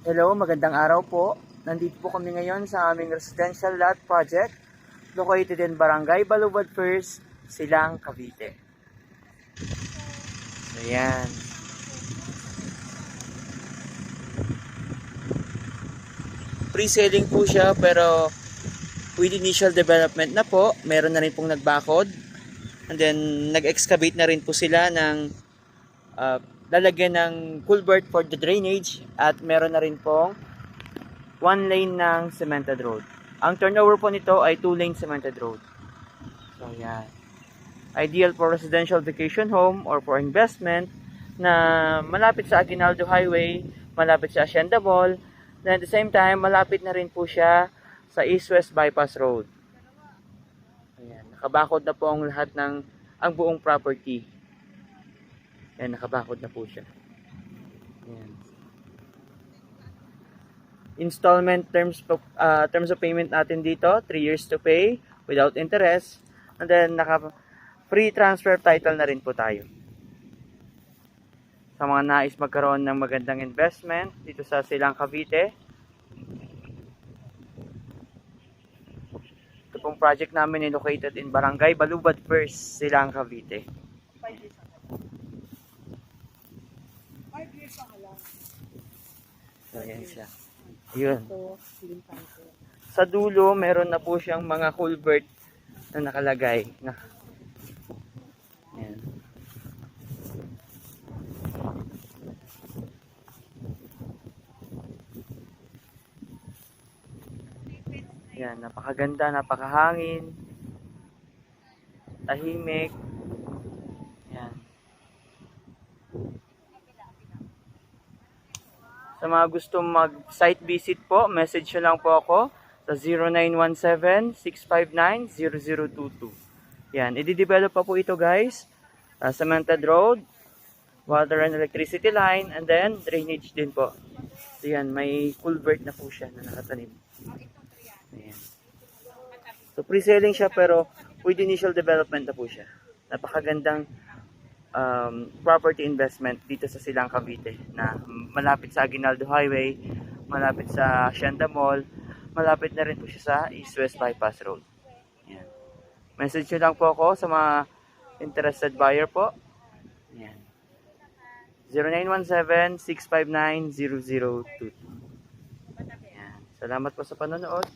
Hello, magandang araw po. Nandito po kami ngayon sa aming residential lot project located in Barangay Balubad First, Silang, Cavite. Ayan. Pre-selling po siya pero with initial development na po, meron na rin pong nagbakod. And then nag-excavate na rin po sila ng lalagyan ng culvert for the drainage at meron na rin pong one lane ng cemented road. Ang turnover po nito ay 2-lane cemented road. So yan. Ideal for residential vacation home or for investment na malapit sa Aguinaldo Highway, malapit sa Hacienda Mall, then at the same time, malapit na rin po siya sa East-West Bypass Road. Ayan, nakabakod na po ang lahat ng ang buong property. Ayan, nakabakod na po siya. Ayan. Installment terms of payment natin dito, 3 years to pay without interest. And then free transfer title na rin po tayo. Sa mga nais magkaroon ng magandang investment dito sa Silang, Cavite. Ito pong project namin is located in Barangay Balubad First, Silang, Cavite. 5 years ako. 5 years ako lang. So, ayan siya. Yun. Ito, limpang ko. Sa dulo, meron na po siyang mga culvert na nakalagay. Ayan. Ayan, napakaganda, napakahangin. Tahimik. Ayan. Sa mga gusto mag-site visit po, message nyo lang po ako sa 0917-659-0022. Yan, i-develop pa po ito guys. Cemented road, water and electricity line, and then drainage din po. So yan, may culvert na po siya na nakatanim. Ayan. So pre-selling siya pero with initial development na po siya. Napakagandang property investment dito sa Silang, Cavite na malapit sa Aguinaldo Highway, malapit sa Hacienda Mall, malapit na rin po siya sa East-West Bypass Road. Yan. Message nyo lang po ako sa mga interested buyer po. Yan. 0917-659-0022. Yan. Salamat po sa panonood.